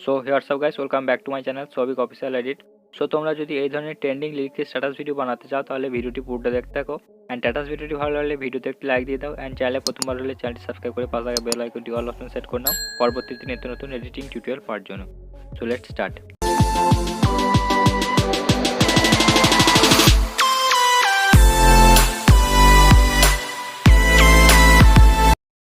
So here সব guys, welcome back to my channel Souvik official edit. So তোমরা যদি এই ধরনের ট্রেন্ডিং লিরিক্সের স্ট্যাটাস ভিডিও বানাতে চাও তাহলে ভিডিওটি পুরোটা দেখতে থাকো। অ্যান্ড স্ট্যাটাস ভিডিওটি ভালো লাগলে ভিডিওতে একটি লাইক দিয়ে দাও। অ্যান্ড চ্যানেলে প্রথমবার হলে চ্যানেলটি সাবস্ক্রাইব করে পাশে বেল আইকনটি অল অপশন সেট করে নাও পরবর্তীতে নিত্য নতুন এডিটিং টিউটোরিয়াল পাওয়ার জন্য। So let's start.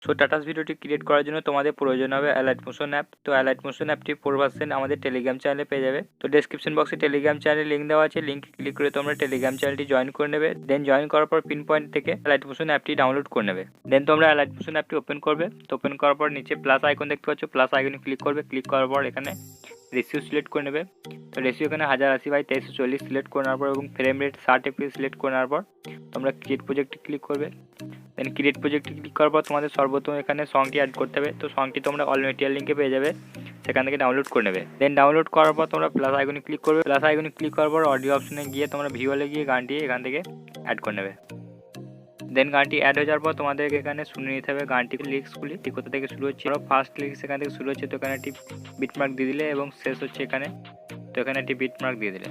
So status ভিডিওটি ক্রিয়েট করার জন্য তোমাদের প্রয়োজন হবে অ্যালাইট মোশন অ্যাপ। তো অ্যালাইট মোশন অ্যাপটি 4% আমাদের টেলিগ্রাম চ্যানেলে পেয়ে যাবে। তো ডেসক্রিপশন বক্সে টেলিগ্রাম চ্যানেল লিঙ্ক দেওয়া আছে, লিঙ্ক ক্লিক করে তোমরা টেলিগ্রাম চ্যানেলটি জয়েন করে নেবে। দেন জয়েন করার পর পিন পয়েন্ট থেকে অ্যালাইট মোশন অ্যাপটি ডাউনলোড করে নেবে। দেন তোমরা অ্যালাইট মোশন অ্যাপটি ওপেন করবে। তো ওপেন করার পর নিচে প্লাস আইকন দেখতে পাচ্ছ, প্লাস আইকনে ক্লিক করবে। ক্লিক করার পর এখানে রেশিও সিলেক্ট করে নেবে। তো রেশিও এখানে 1080x2340 সিলেক্ট করে নেওয়ার পর এবং ফ্রেম রেট 60 fps সিলেক্ট করে নেওয়ার পর তোমরা ক্রিয়েট প্রজেক্টে ক্লিক করবে। দেন ক্রিয়েট প্রজেক্টে ক্লিক করার পর তোমাদের সর্বপ্রথম এখানে সংটি অ্যাড করতে হবে। তো সংটি তোমরা অল মেটেরিয়াল লিঙ্কে পেয়ে যাবে, সেখান থেকে ডাউনলোড করে নেবে। দেন ডাউনলোড করার পর তোমরা প্লাস আইকনে ক্লিক করবে। প্লাস আইকনে ক্লিক করার পর অডিও অপশনে গিয়ে তোমরা ভিউয়ালে গিয়ে গানটি এখান থেকে অ্যাড করে নেবে। দেন গানটি অ্যাড হয়ে যাওয়ার পর তোমাদেরকে এখানে শুনে নিতে হবে গানটি লিরিক্সগুলি ঠিক কোথা থেকে শুরু হচ্ছে। ফার্স্ট লিরিক্স এখান থেকে শুরু হচ্ছে, তো এখানে একটি বিটমার্ক দিয়ে দিলে এবং শেষ হচ্ছে এখানে, তো এখানে একটি বিটমার্ক দিয়ে দিলে।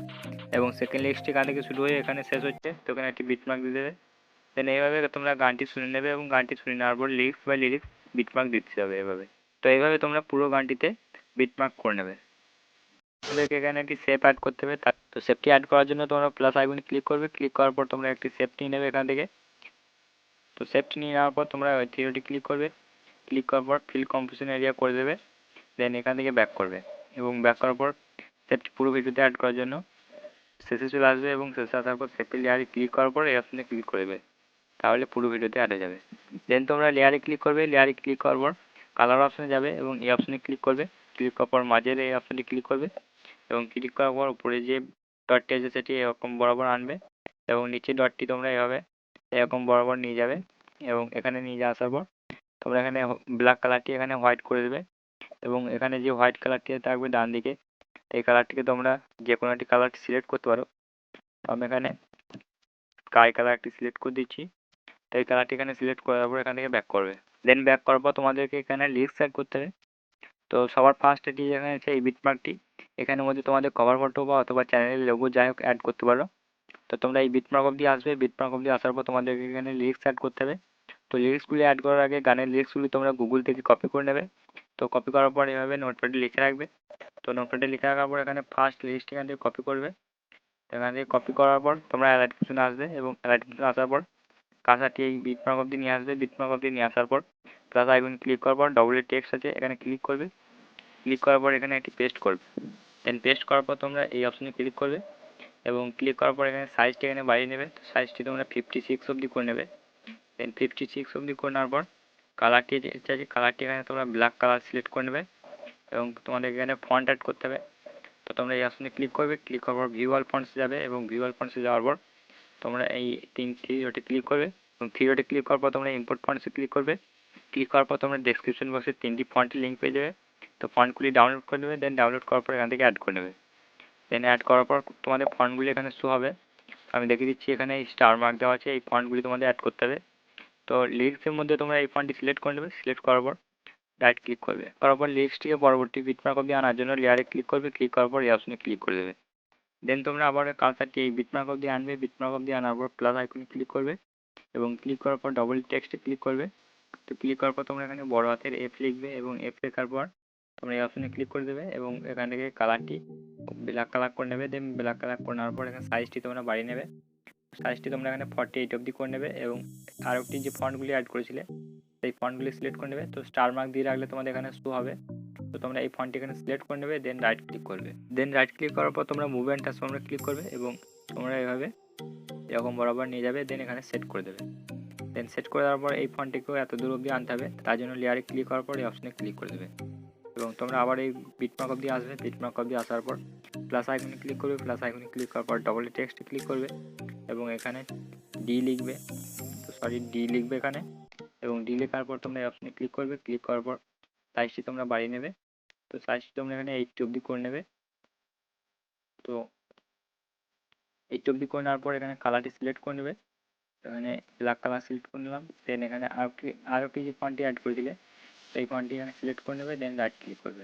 এবং সেকেন্ড লিরিক্সটি এখান থেকে শুরু হয়ে এখানে শেষ হচ্ছে, তো এখানে একটি বিটমার্ক দিয়ে দেবে। দেন এইভাবে তোমরা গানটি শুনে নেবে এবং গানটি শুনে নেওয়ার পর লিরিক্স বাই লিরিক্স বিটমার্ক দিতে হবে এভাবে। তো এইভাবে তোমরা পুরো গানটিতে বিটমার্ক করে নেবে। তোমাদেরকে এখানে একটি শেপ অ্যাড করতে হবে। তো শেপটি অ্যাড করার জন্য তোমরা প্লাস আইকনে ক্লিক করবে। ক্লিক করার পর তোমরা একটি শেপ নিয়ে নেবে এখান থেকে। তো শেপটি নিয়ে নেওয়ার পর তোমরা ওই থ্রিডি ক্লিক করবে। ক্লিক করার পর ফিল কম্পোজিশন এরিয়া করে দেবে। দেন এখান থেকে ব্যাক করবে এবং ব্যাক করার পর শেপটি পুরো ভিডিওতে অ্যাড করার জন্য শেষে চলে আসবে এবং শেষে আসার পর শেপের লেয়ারে ক্লিক করার পর এই অপশনে ক্লিক করে দেবে, তাহলে পুরো ভিডিওতে অ্যাড হয়ে যাবে। দেন তোমরা লেয়ারে ক্লিক করবে। লেয়ারে ক্লিক করার পর কালার অপশনে যাবে এবং এই অপশনে ক্লিক করবে। ক্লিক করার পর মাঝের এই অপশনটি ক্লিক করবে এবং ক্লিক করার পর উপরে যে ডটটি আছে সেটি এরকম বরাবর আনবে এবং নিচে ডটটি তোমরা এভাবে এরকম বরাবর নিয়ে যাবে এবং এখানে নিয়ে যাওয়া আসার পর তোমরা এখানে ব্ল্যাক কালারটি এখানে হোয়াইট করে দেবে এবং এখানে যে হোয়াইট কালারটি থাকবে ডান দিকে, এই কালারটিকে তোমরা যে কোনো একটি কালারটি সিলেক্ট করতে পারো। আমি এখানে স্কাই কালারটি সিলেক্ট করে দিচ্ছি। তো এই কালারটি এখানে সিলেক্ট করার পর এখান থেকে ব্যাক করবে। দেন ব্যাক করার পর তোমাদেরকে এখানে লিরিক্স অ্যাড করতে হবে। তো সবার ফার্স্টে যে এখানে আছে এই বিটমার্কটি, এখানের মধ্যে তোমাদের কভার ফটো বা অথবা চ্যানেলের লোগো যাই হোক অ্যাড করতে পারো। তো তোমরা এই বিটমার্ক অবধি আসবে। বিটমার্ক অবধি আসার পর তোমাদেরকে এখানে লিরিক্স অ্যাড করতে হবে। তো লিরিক্সগুলি অ্যাড করার আগে গানের লিরিক্সগুলি তোমরা গুগল থেকে কপি করে নেবে। তো কপি করার পর এভাবে নোটপ্যাডে লিখে রাখবে। তো নোটপ্যাডে লিখে রাখার পর এখানে ফার্স্ট লিরিক্সটি এখান থেকে কপি করবে। এখান থেকে কপি করার পর তোমরা অ্যালাইট মোশনে আসবে এবং অ্যালাইট মোশনে আসার পর কাঁচাটি এই বিটমার্ক অবধি নিয়ে আসবে। বিটমার্ক অবধি নিয়ে আসার পর প্লাস আইকন ক্লিক করার পর ডবল টেক্সট আছে এখানে ক্লিক করবে। ক্লিক করার পর এখানে একটি পেস্ট করবে। দেন পেস্ট করার পর তোমরা এই অপশনে ক্লিক করবে এবং ক্লিক করার পর এখানে সাইজটি এখানে বাড়িয়ে নেবে। তো সাইজটি তোমরা 56 অবধি করে নেবে। দেন 56 অবধি করে নেওয়ার পর কালারটি যে চাইছে কালারটি এখানে তোমরা ব্ল্যাক কালার সিলেক্ট করে নেবে এবং তোমাদের এখানে ফন্ট অ্যাড করতে হবে। তো তোমরা এই অপশনে ক্লিক করবে। ক্লিক করার পর ভিউ অল ফন্টসে যাবে এবং ভিউ অল ফন্টসে যাওয়ার পর তোমরা এই থ্রি ডটে ক্লিক করবে এবং থ্রি ডটে ক্লিক করার পর তোমরা ইম্পোর্ট ফন্টসে ক্লিক করবে। ক্লিক করার পর তোমরা ডেসক্রিপশন বক্সে 3টি ফন্টের লিঙ্ক পেয়ে যাবে। তো ফন্টগুলি ডাউনলোড করে নেবে। দেন ডাউনলোড করার পর এখান থেকে অ্যাড করে নেবে। দেন অ্যাড করার পর তোমাদের ফন্টগুলি এখানে শো হবে। আমি দেখিয়ে দিচ্ছি, এখানে স্টার মার্ক দেওয়া আছে, এই ফন্টগুলি তোমাদের অ্যাড করতে হবে। তো লিরিক্সের মধ্যে তোমরা এই ফন্টটি সিলেক্ট করে নেবে। সিলেক্ট করার পর রাইট ক্লিক করবে। করার পর লিরিক্সটিকে পরবর্তী বিটমার্ক অবধি আনার জন্য লেয়ারে ক্লিক করবে। ক্লিক করার পর এই অপশনে ক্লিক করে দেবে। দেন তোমরা আবার কালচারটি এই বিটমার্ক অবধি আনবে। বিটমার্ক অবধি আনার পর প্লাস আইকনে ক্লিক করবে এবং ক্লিক করার পর ডবল টেক্সটে ক্লিক করবে। তো ক্লিক করার পর তোমরা এখানে বড় হাতের এফ লিখবে এবং এফ লেখার পর তোমরা এই অপশনে ক্লিক করে দেবে এবং এখান থেকে কালারটি ব্ল্যাক কালার করে নেবে। দেন ব্ল্যাক কালার করে নেওয়ার পর এখানে সাইজটি তোমরা বাড়িয়ে নেবে। সাইজটি তোমরা এখানে 48 অবধি করে নেবে এবং আর একটি যে ফন্টগুলি অ্যাড করেছিলে সেই ফন্টগুলি সিলেক্ট করে নেবে। তো স্টার মার্ক দিয়ে রাখলে তোমাদের এখানে শো হবে। তো তোমরা এই ফন্টটি এখানে সিলেক্ট করে নেবে। দেন রাইট ক্লিক করবে। দেন রাইট ক্লিক করার পর তোমরা মুভ অ্যান্ড ট্রান্সফর্মে ক্লিক করবে এবং তোমরা এভাবে এরকম বরাবর নিয়ে যাবে। দেন এখানে সেট করে দেবে। দেন সেট করে দেওয়ার পর এই ফন্টটিকেও এত দূর অবধি আনতে হবে। তার জন্য লেয়ারে ক্লিক করার পর এই অপশনে ক্লিক করে দেবে এবং তোমরা আবার এই বিটমার্ক অবধি আসবে। বিটমার্ক অবধি আসার পর প্লাস আইকনে ক্লিক করবে। প্লাস আইকনে ক্লিক করার পর ডবল টেক্সটে ক্লিক করবে এবং এখানে ডি লিখবে, তো সরি ডি লিখবে এখানে এবং ডি লেখার পর তোমরা এই অপশনে ক্লিক করবে। ক্লিক করার পর সাইজটি তোমরা বাড়িয়ে নেবে। তো সাইজটি তোমরা এখানে 80 অবধি করে নেবে। তো 80 অবধি করে নেওয়ার পর এখানে কালারটি সিলেক্ট করে নেবে। এখানে ব্ল্যাক কালার সিলেক্ট করে নিলাম। দেন এখানে আরও কি যে ফন্টটি অ্যাড করে দিলে সেই ফন্টটি এখানে সিলেক্ট করে নেবে। দেন রাইট ক্লিক করবে।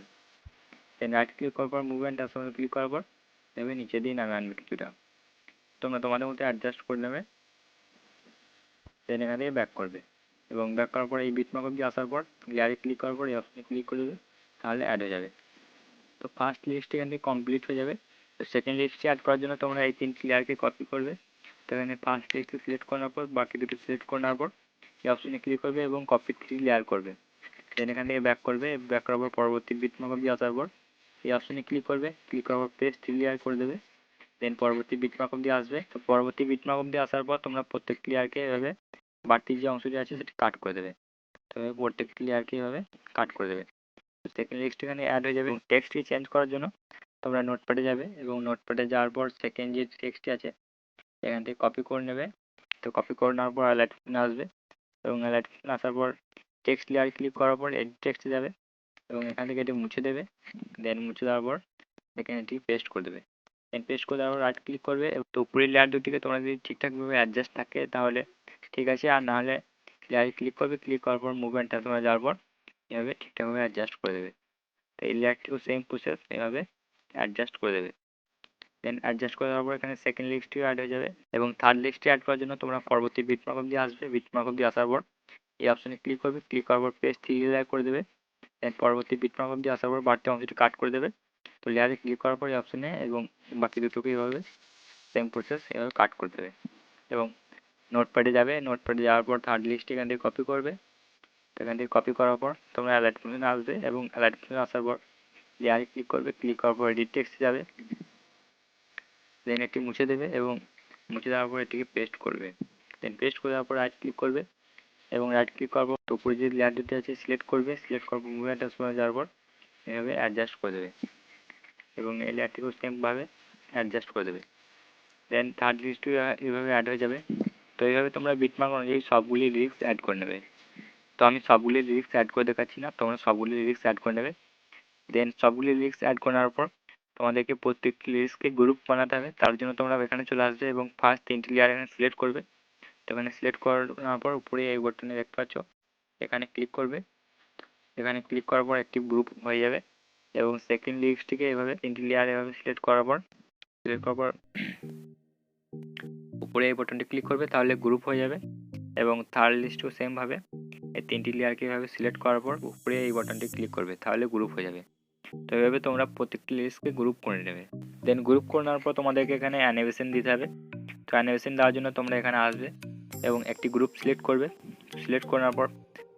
দেন রাইট ক্লিক করার পর মুভ অ্যান্ড ট্রান্সফর্মে ক্লিক করার পর নেবে নিচে দিয়ে নামে আনবে কিছুটা, তোমরা তোমাদের মধ্যে অ্যাডজাস্ট করে নেবে। দেন এখান থেকে ব্যাক করবে এবং ব্যাক করার পর এই বিটমার্ক অবধি আসার পর লেয়ারে ক্লিক করার পর এই অপশনে ক্লিক করে দেবে, তাহলে অ্যাড হয়ে যাবে। তো ফার্স্ট লিস্ট এখান থেকে কমপ্লিট হয়ে যাবে। তো সেকেন্ড লিস্টে অ্যাড করার জন্য তোমরা এই 3টি লেয়ারকে কপি করবে। তো এখানে ফার্স্ট লিস্টে সিলেক্ট করার পর বাকি দুটো সিলেক্ট করার পর এই অপশনে ক্লিক করবে এবং কপি 3 লেয়ার করবে। দেন এখান থেকে ব্যাক করবে, ব্যাক করার পর পরবর্তী বিটমার্ক অবধি আসার পর এই অপশনে ক্লিক করবে, ক্লিক করার পর পেস্ট 3 লেয়ার করে দেবে। দেন পরবর্তী বিটমার্ক অবধি আসবে। তো পরবর্তী বিটমার্ক অবধি আসার পর তোমরা প্রত্যেকটি লেয়ারকে এভাবে বাড়তি যে অংশটি আছে সেটি কাট করে দেবে। তো প্রত্যেকটি লেয়ারকে এভাবে কাট করে দেবে। সেকেন্ড লিস্ট এখানে অ্যাড হয়ে যাবে। টেক্সটটি চেঞ্জ করার জন্য তোমরা নোটপ্যাডে যাবে এবং নোটপ্যাডে যাওয়ার পর সেকেন্ড যে টেক্সটটি আছে এখান থেকে কপি করে নেবে। তো কপি করে নেওয়ার পর হাইলাইট অপশনে আসবে এবং হাইলাইট অপশনে আসার পর টেক্সট লেয়ার ক্লিক করার পর এডিট টেক্সটে যাবে এবং এখান থেকে এটি মুছে দেবে। দেন মুছে দেওয়ার পর এখানে এটি পেস্ট করে দেবে। দেন পেস্ট করে দেওয়ার পর রাইট ক্লিক করবে। তো উপরের লেয়ার দুটিকে তোমরা যদি ঠিকঠাকভাবে অ্যাডজাস্ট থাকে তাহলে ঠিক আছে, আর নাহলে লেয়ারে ক্লিক করবে, ক্লিক করার পর মুভমেন্টটা তোমরা যাওয়ার পর এভাবে ঠিকঠাকভাবে অ্যাডজাস্ট করে দেবে। তো এই লেয়ারটিও সেম প্রসেস এভাবে অ্যাডজাস্ট করে দেবে। দেন অ্যাডজাস্ট করে দেওয়ার পর এখানে সেকেন্ড লিস্টটিও অ্যাড হয়ে যাবে এবং থার্ড লিস্টটি অ্যাড করার জন্য তোমরা পরবর্তী বিটমার্ক অবধি আসবে। বিটমার্ক অবধি আসার পর এই অপশনে ক্লিক করবে, ক্লিক করার পর পেজ 3 লেয়ার করে দেবে। দেন পরবর্তী বিটমার্ক অবধি আসার পর বাড়তি অংশটি কাট করে দেবে। তো লেয়ারে ক্লিক করার পর এই অপশনে এবং বাকি দুটোকে এভাবে সেম প্রসেস এভাবে কাট করে দেবে এবং নোটপ্যাডে যাবে। নোটপ্যাডে যাওয়ার পর থার্ড লিস্ট এখান থেকে কপি করবে। এখান থেকে কপি করার পর তোমরা অ্যালাইট অপশনে আসবে এবং অ্যালাইট অপশনে আসার পর লেয়ারে ক্লিক করবে, ক্লিক করার পর এডিট টেক্সটে যাবে। দেন এটি মুছে দেবে এবং মুছে দেওয়ার পর এটিকে পেস্ট করবে। দেন পেস্ট করে দেওয়ার পর রাইট ক্লিক করবে এবং রাইট ক্লিক করার পর উপরে যে লেয়ার দুটি আছে সিলেক্ট করবে। সিলেক্ট করার পর মুভ অ্যান্ড ট্রান্সফর্মে যাওয়ার পর এভাবে অ্যাডজাস্ট করে দেবে এবং এই লেয়ারটিকেও সেমভাবে অ্যাডজাস্ট করে দেবে। দেন থার্ড লিস্টটিও এভাবে অ্যাড হয়ে যাবে। তো এইভাবে তোমরা বিটমার্ক অনুযায়ী সবগুলি লিরিক্স অ্যাড করে নেবে। তো আমি সবগুলি লিরিক্স অ্যাড করে দেখাচ্ছি না, তোমরা সবগুলি লিরিক্স অ্যাড করে নেবে। দেন সবগুলি লিরিক্স অ্যাড করার পর তোমাদেরকে প্রত্যেকটি লিরিক্সকে গ্রুপ বানাতে হবে। তার জন্য তোমরা এখানে চলে আসবে এবং ফার্স্ট 3টি লেয়ার এখানে সিলেক্ট করবে। তো এখানে সিলেক্ট করার পর উপরে এই বাটনে দেখতে পাচ্ছ, এখানে ক্লিক করবে। এখানে ক্লিক করার পর একটি গ্রুপ হয়ে যাবে এবং সেকেন্ড লিরিক্সটিকে এভাবে 3টি লেয়ার এভাবে সিলেক্ট করার পর উপরে এই বাটনটি ক্লিক করবে, তাহলে গ্রুপ হয়ে যাবে এবং থার্ড লিস্টও সেমভাবে এই 3টি লেয়ারকে এভাবে সিলেক্ট করার পর উপরে এই বাটনটি ক্লিক করবে, তাহলে গ্রুপ হয়ে যাবে। তো এভাবে তোমরা প্রত্যেকটি লিস্টকে গ্রুপ করে নেবে। দেন গ্রুপ করে নেওয়ার পর তোমাদেরকে এখানে অ্যানিমেশন দিতে হবে। তো অ্যানিমেশন দেওয়ার জন্য তোমরা এখানে আসবে এবং একটি গ্রুপ সিলেক্ট করবে। সিলেক্ট করার পর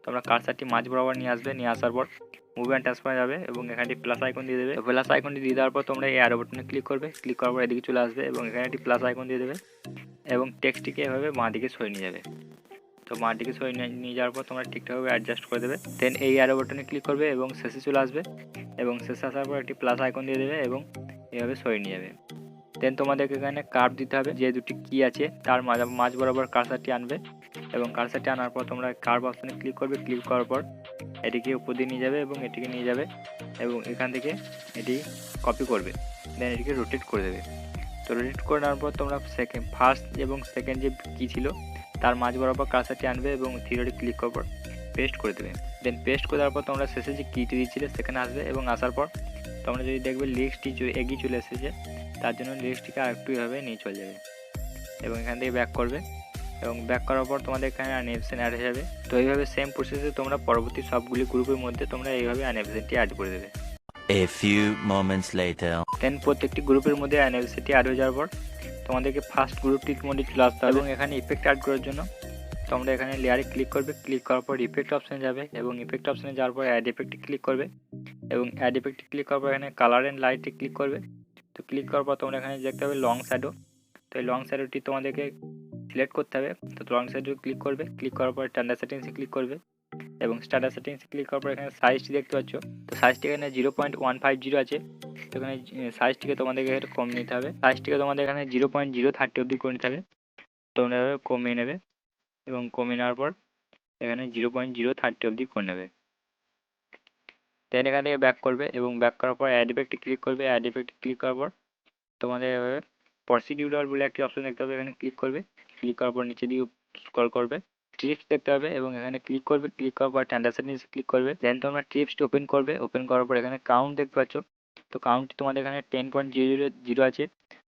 তোমরা কার্সারটি মাঝ বরাবর নিয়ে আসবে, নিয়ে আসার পর মুভ অ্যান্ড ট্রান্সফর্মে যাবে এবং এখানে প্লাস আইকন দিয়ে দেবে। প্লাস আইকনটি দিয়ে দেওয়ার পর তোমরা এই অ্যারো বাটনে ক্লিক করবে। ক্লিক করার পর এদিকে চলে আসবে এবং এখানে একটি প্লাস আইকন দিয়ে দেবে এবং টেক্সটটিকে এভাবে বাঁ দিকে সরিয়ে নিয়ে যাবে। তো বাঁ দিকে সরিয়ে নিয়ে যাওয়ার পর তোমরা ঠিকঠাকভাবে অ্যাডজাস্ট করে দেবে। দেন এই অ্যারো বাটনে ক্লিক করবে এবং শেষে চলে আসবে এবং শেষে আসার পর একটি প্লাস আইকন দিয়ে দেবে এবং এভাবে সরিয়ে নিয়ে যাবে। দেন তোমাদেরকে এখানে কার্ভ দিতে হবে, যে দুটি কি আছে তার মাঝ বরাবর কার্সারটি আনবে এবং কার্সারটি আনার পর তোমরা কার্ভ অপশনে ক্লিক করবে। ক্লিক করার পর এটিকে উপর দিয়ে নিয়ে যাবে এবং এটিকে নিয়ে যাবে এবং এখান থেকে এটি কপি করবে। দেন এটিকে রোটেট করে দেবে। তো রোটেট করে নেওয়ার পর তোমরা ফার্স্ট এবং সেকেন্ড যে কি ছিল তার মাঝ বরাবর কার্সারটি আনবে এবং থ্রিডে ক্লিক করার পর পেস্ট করে দেবে। দেন পেস্ট করে দেওয়ার পর তোমরা শেষে যে কিটি দিয়েছিলে সেখানে আসবে এবং আসার পর তোমরা যদি দেখবে লিস্টটি এগিয়ে চলে এসেছে, তার জন্য লিস্টটিকে আরেকটু এভাবে নিয়ে চলে যাবে এবং এখান থেকে ব্যাক করবে এবং ব্যাক করার পর তোমাদের এখানে অ্যানিমেশন অ্যাড হয়ে যাবে। তো এইভাবে সেম প্রসেসে তোমরা পরবর্তী সবগুলি গ্রুপের মধ্যে তোমরা এইভাবে অ্যানিমেশনটি অ্যাড করে দেবে। A few moments later. দেন প্রত্যেকটি গ্রুপের মধ্যে অ্যানিমেশনটি অ্যাড হয়ে যাওয়ার পর তোমাদেরকে ফার্স্ট গ্রুপটির মধ্যে চলে আসতে হবে এবং এখানে ইফেক্ট অ্যাড করার জন্য তোমরা এখানে লেয়ারে ক্লিক করবে। ক্লিক করার পর ইফেক্ট অপশনে যাবে এবং ইফেক্ট অপশনে যাওয়ার পর অ্যাড ইফেক্টে ক্লিক করবে এবং অ্যাড ইফেক্টে ক্লিক করার পর এখানে কালার অ্যান্ড লাইটে ক্লিক করবে। তো ক্লিক করার পর তোমরা এখানে দেখতে হবে লং শ্যাডো। তো এই লং শ্যাডোটি তোমাদেরকে সিলেক্ট করতে হবে। তো লং শ্যাডো ক্লিক করবে। ক্লিক করার পর স্ট্যান্ডার্ড সেটিংসে ক্লিক করবে এবং স্ট্যান্ডার্ড সেটিংসে ক্লিক করার পর এখানে সাইজটি দেখতে পাচ্ছ। তো সাইজটি এখানে 0.150 আছে। তো এখানে সাইজটিকে তোমাদেরকে একটু কম নিতে হবে। সাইজটিকে তোমাদের এখানে 0.030 অবধি করে নিতে হবে। তোমরা এভাবে কমিয়ে নেবে এবং কমিয়ে নেওয়ার পর এখানে 0.030 অবধি করে নেবে। দেন এখান থেকে ব্যাক করবে এবং ব্যাক করার পর অ্যাড ইফেক্টে ক্লিক করবে। অ্যাড ইফেক্টে ক্লিক করার পর তোমাদের এভাবে প্রসিডিউরাল বলে একটি অপশন দেখতে হবে, এখানে ক্লিক করবে। ক্লিক করার পর নিচে দিয়ে স্ক্রল করবে, ট্রিপস দেখতে হবে এবং এখানে ক্লিক করবে। ক্লিক করার পর স্ট্যান্ডার্ড সেটিংসে ক্লিক করবে। দেন তোমরা ট্রিপসটি ওপেন করবে। ওপেন করার পর এখানে কাউন্ট দেখতে পাচ্ছ। তো কাউন্ট তোমাদের এখানে 10.00 আছে,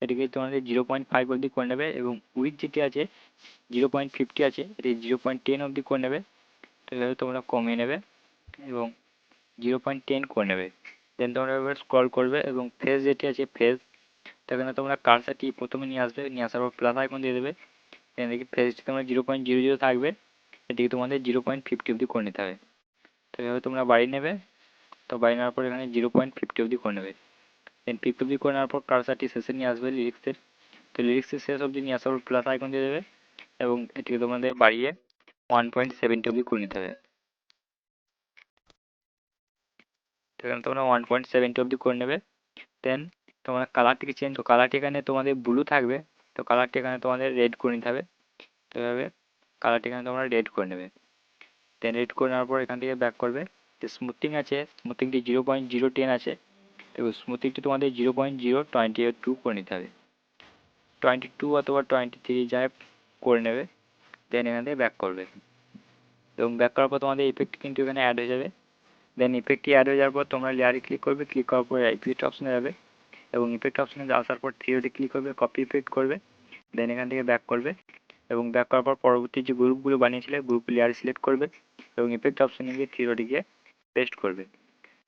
এটিকে তোমাদের 0.5 অবধি করে নেবে, এবং উইথ যেটি আছে 0.50 আছে, এটি 0.10 অবধি করে নেবে। তো এভাবে তোমরা কমিয়ে নেবে এবং 0.10 করে নেবে। দেন তোমরা এবার স্ক্রল করবে এবং ফেজ যেটি আছে ফেজ, সেখানে তোমরা কার্সারটি প্রথমে নিয়ে আসবে, নিয়ে আসার পর প্লাস আইকন দিয়ে দেবে। দেন দেখি ফেজটি তোমরা 0.00 থাকবে, এটিকে তোমাদের 0.50 অবধি করে নিতে হবে। তো এভাবে তোমরা বাড়িয়ে নেবে। তো বাড়িয়ে নেওয়ার পর এখানে 0.50 অবধি করে নেবে। দেন 50 অবধি করে নেওয়ার পর কার্সারটি শেষে নিয়ে আসবে লিরিক্সের। তো লিরিক্সের শেষ অবধি নিয়ে আসার পর প্লাস আইকন দিয়ে দেবে এবং এটিকে তোমাদের বাড়িয়ে 1.70 অবধি করে নিতে হবে। তো এখানে তোমরা 1.70 অবধি করে নেবে। দেন তোমরা কালারটিকে চেঞ্জ, তো কালারটি এখানে তোমাদের ব্লু থাকবে, তো কালারটি এখানে তোমাদের রেড করে নিতে হবে। তো এভাবে কালারটি এখানে তোমরা রেড করে নেবে। দেন রেড করে নেওয়ার পর এখান থেকে ব্যাক করবে। যে স্মুথিং আছে, স্মুথিংটি 0.010 আছে, এবং স্মুথিংটি তোমাদের 0.022 করে নিতে হবে। 22 অথবা 23 যাই করে নেবে। দেন এখান থেকে ব্যাক করবে এবং ব্যাক করার পর তোমাদের ইফেক্ট কিন্তু এখানে অ্যাড হয়ে যাবে। দেন ইফেক্টটি অ্যাড হয়ে যাওয়ার পর তোমরা লেয়ারে ক্লিক করবে, ক্লিক করার পর ইফেক্ট অপশনে যাবে এবং ইফেক্ট অপশনে আসার পর থ্রিওতে ক্লিক করবে, কপি ইফেক্ট করবে। দেন এখান থেকে ব্যাক করবে এবং ব্যাক করার পর পরবর্তী যে গ্রুপগুলো বানিয়েছিলে গ্রুপ লেয়ার সিলেক্ট করবে এবং ইফেক্ট অপশনে গিয়ে থ্রিওতে গিয়ে পেস্ট করবে।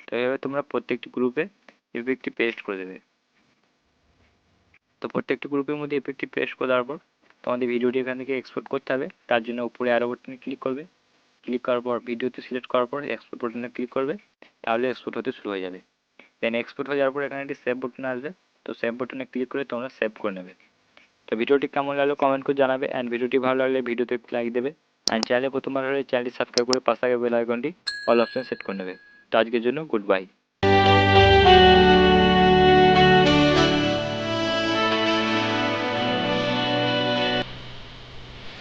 তো এইভাবে তোমরা প্রত্যেকটি গ্রুপে ইফেক্টটি পেস্ট করে দেবে। তো প্রত্যেকটি গ্রুপের মধ্যে ইফেক্টটি পেস্ট করে দেওয়ার পর তোমাদের ভিডিওটি এখান থেকে এক্সপোর্ট করতে হবে। তার জন্য উপরে অ্যারো বাটনে ক্লিক করবে, ক্লিক করার পর ভিডিওতে সিলেক্ট করার পর এক্সপোর্ট বাটনে ক্লিক করবে, তাহলে এক্সপোর্ট হতে শুরু হয়ে যাবে। দেন এক্সপোর্ট হয়ে যাওয়ার পর এখানে একটি সেভ বাটন আসবে, তো সেভ বাটনে ক্লিক করে তোমরা সেভ করে নেবে। তো ভিডিওটি কেমন লাগলো কমেন্ট করে জানাবে, অ্যান্ড ভিডিওটি ভালো লাগলে ভিডিওতে লাইক দেবে, অ্যান্ড চ্যানেলে প্রথমবার হলে চ্যানেলটি সাবস্ক্রাইব করে পাশে থাকা বেল আইকনটি অল অপশন সেট করে নেবে। তো আজকের জন্য গুড বাই।